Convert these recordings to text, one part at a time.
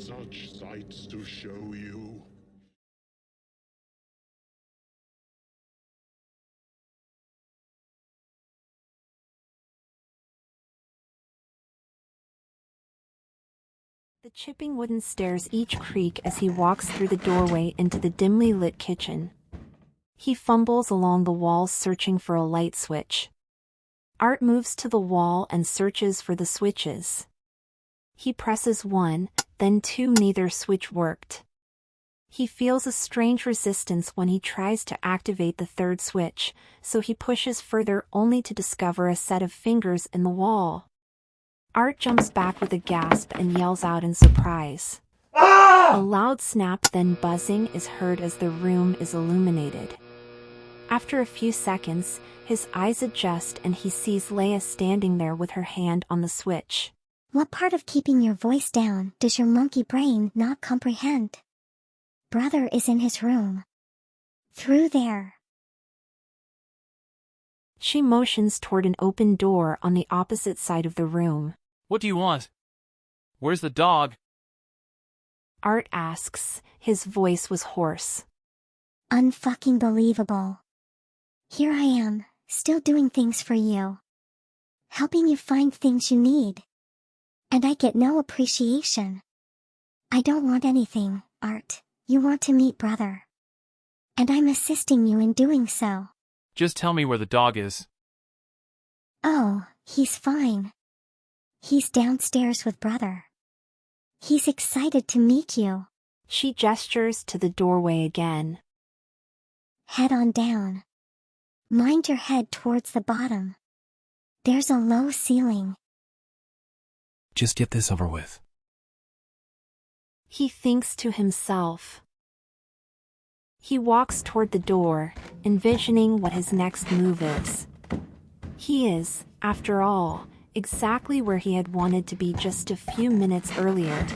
such sights to show you. The chipping wooden stairs each creak as he walks through the doorway into the dimly lit kitchen. He fumbles along the walls searching for a light switch. Art moves to the wall and searches for the switches. He presses one, then two. Neither switch worked. He feels a strange resistance when he tries to activate the third switch, so he pushes further only to discover a set of fingers in the wall. Art jumps back with a gasp and yells out in surprise. A loud snap, then buzzing is heard as the room is illuminated. After a few seconds, his eyes adjust and he sees Leia standing there with her hand on the switch. What part of keeping your voice down does your monkey brain not comprehend? Brother is in his room. Through there. She motions toward an open door on the opposite side of the room. What do you want? Where's the dog? Art asks. His voice was hoarse. Unfucking believable. Here I am, still doing things for you. Helping you find things you need. And I get no appreciation. I don't want anything, Art. You want to meet brother. And I'm assisting you in doing so. Just tell me where the dog is. Oh, he's fine. He's downstairs with brother. He's excited to meet you. She gestures to the doorway again. Head on down. Mind your head towards the bottom. There's a low ceiling. Just get this over with. He thinks to himself. He walks toward the door, envisioning what his next move is. He is, after all, exactly where he had wanted to be just a few minutes earlier.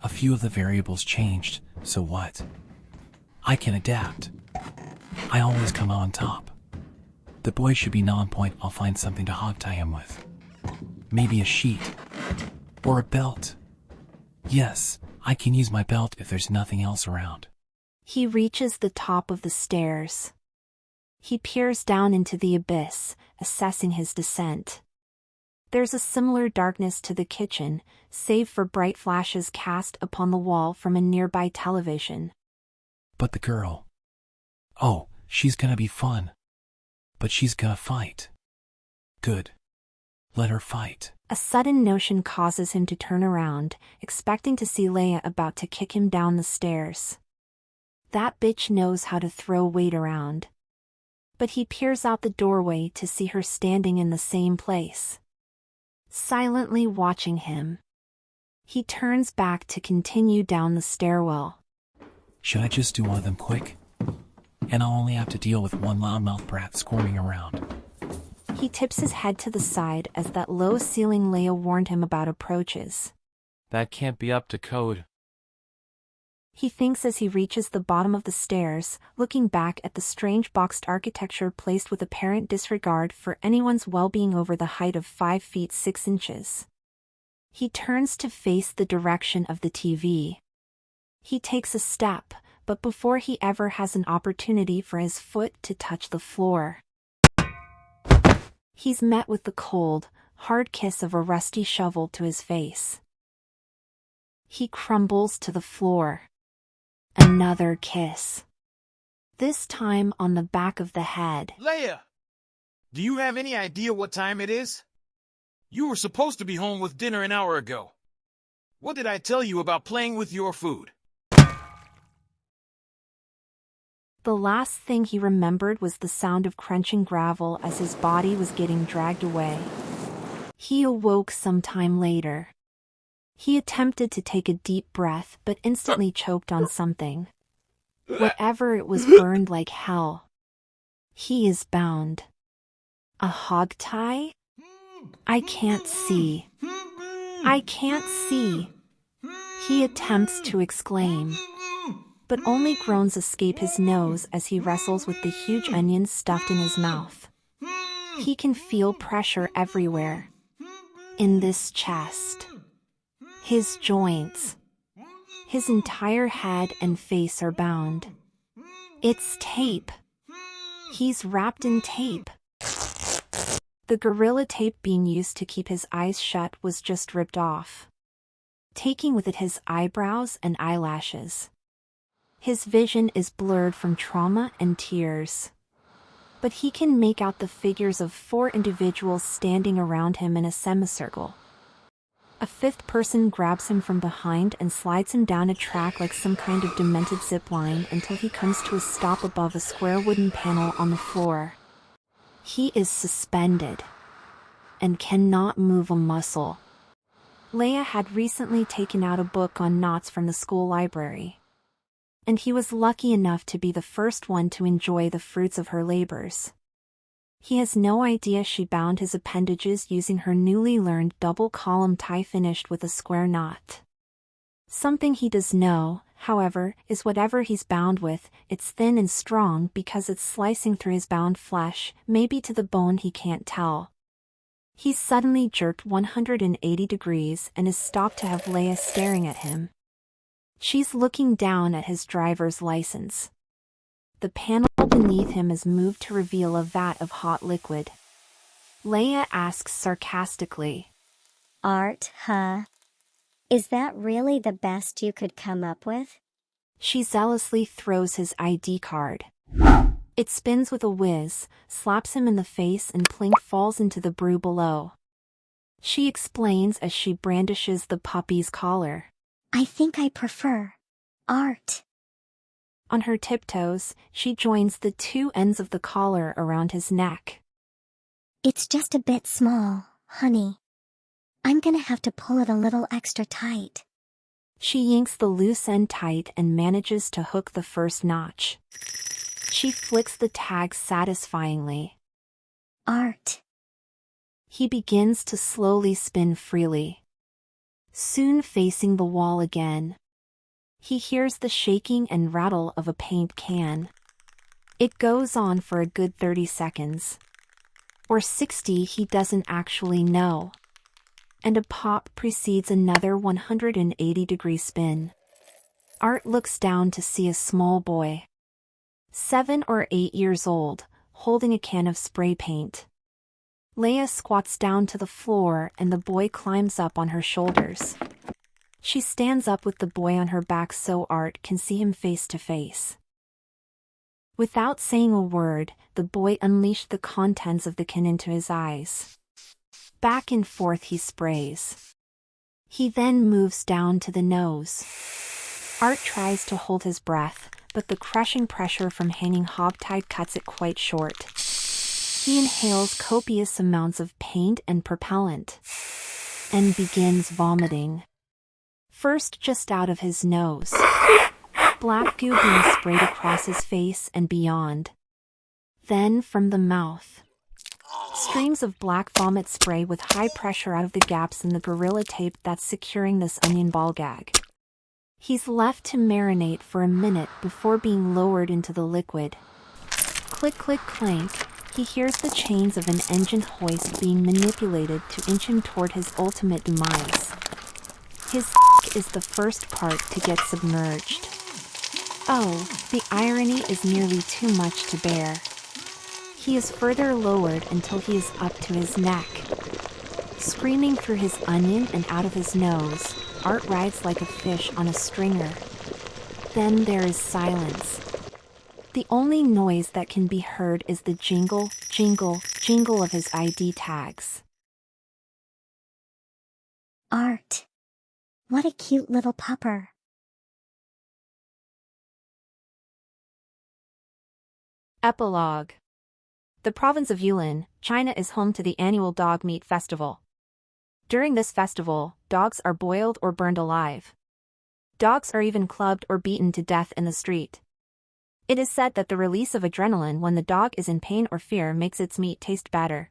A few of the variables changed, so what? I can adapt. I always come out on top. The boy should be non-point. I'll find something to hogtie him with. Maybe a sheet. Or a belt. Yes, I can use my belt if there's nothing else around. He reaches the top of the stairs. He peers down into the abyss, assessing his descent. There's a similar darkness to the kitchen, save for bright flashes cast upon the wall from a nearby television. But the girl. Oh, she's gonna be fun. But she's gonna fight. Good. Let her fight. A sudden notion causes him to turn around, expecting to see Leia about to kick him down the stairs. That bitch knows how to throw weight around. But he peers out the doorway to see her standing in the same place, silently watching him. He turns back to continue down the stairwell. Should I just do one of them quick? And I'll only have to deal with one loudmouth brat squirming around. He tips his head to the side as that low ceiling Leia warned him about approaches. That can't be up to code. He thinks as he reaches the bottom of the stairs, looking back at the strange boxed architecture placed with apparent disregard for anyone's well-being over the height of 5 feet 6 inches. He turns to face the direction of the TV. He takes a step, but before he ever has an opportunity for his foot to touch the floor, he's met with the cold, hard kiss of a rusty shovel to his face. He crumbles to the floor. Another kiss. This time on the back of the head. Leia! Do you have any idea what time it is? You were supposed to be home with dinner an hour ago. What did I tell you about playing with your food? The last thing he remembered was the sound of crunching gravel as his body was getting dragged away. He awoke some time later. He attempted to take a deep breath but instantly choked on something. Whatever it was burned like hell. He is bound. A hog tie? I can't see. I can't see. He attempts to exclaim, but only groans escape his nose as he wrestles with the huge onions stuffed in his mouth. He can feel pressure everywhere. In this chest. His joints. His entire head and face are bound. It's tape. He's wrapped in tape. The gorilla tape being used to keep his eyes shut was just ripped off, taking with it his eyebrows and eyelashes. His vision is blurred from trauma and tears, but he can make out the figures of 4 individuals standing around him in a semicircle. A 5th person grabs him from behind and slides him down a track like some kind of demented zip line until he comes to a stop above a square wooden panel on the floor. He is suspended and cannot move a muscle. Leia had recently taken out a book on knots from the school library, and he was lucky enough to be the first one to enjoy the fruits of her labors. He has no idea she bound his appendages using her newly learned double-column tie finished with a square knot. Something he does know, however, is whatever he's bound with, it's thin and strong because it's slicing through his bound flesh, maybe to the bone, he can't tell. He's suddenly jerked 180 degrees and is stopped to have Leia staring at him. She's looking down at his driver's license. The panel beneath him is moved to reveal a vat of hot liquid. Leia asks sarcastically, Art, huh? Is that really the best you could come up with? She zealously throws his ID card. It spins with a whiz, slaps him in the face, and plink falls into the brew below. She explains as she brandishes the puppy's collar. I think I prefer Art. On her tiptoes, she joins the 2 ends of the collar around his neck. It's just a bit small, honey. I'm gonna have to pull it a little extra tight. She yanks the loose end tight and manages to hook the first notch. She flicks the tag satisfyingly. Art. He begins to slowly spin freely, soon facing the wall again. He hears the shaking and rattle of a paint can. It goes on for a good 30 seconds. Or 60, he doesn't actually know. And a pop precedes another 180-degree spin. Art looks down to see a small boy, 7 or 8 years old, holding a can of spray paint. Leia squats down to the floor and the boy climbs up on her shoulders. She stands up with the boy on her back so Art can see him face to face. Without saying a word, the boy unleashed the contents of the can into his eyes. Back and forth he sprays. He then moves down to the nose. Art tries to hold his breath, but the crushing pressure from hanging hogtied cuts it quite short. He inhales copious amounts of paint and propellant, and begins vomiting. First just out of his nose, black goo being sprayed across his face and beyond. Then from the mouth, streams of black vomit spray with high pressure out of the gaps in the gorilla tape that's securing this onion ball gag. He's left to marinate for a minute before being lowered into the liquid. Click click clank, he hears the chains of an engine hoist being manipulated to inch him toward his ultimate demise. His is the first part to get submerged. Oh, the irony is nearly too much to bear. He is further lowered until he is up to his neck. Screaming through his onion and out of his nose, Art rides like a fish on a stringer. Then there is silence. The only noise that can be heard is the jingle, jingle, jingle of his ID tags. Art. What a cute little pupper. Epilogue. The province of Yulin, China is home to the annual Dog Meat Festival. During this festival, dogs are boiled or burned alive. Dogs are even clubbed or beaten to death in the street. It is said that the release of adrenaline when the dog is in pain or fear makes its meat taste better.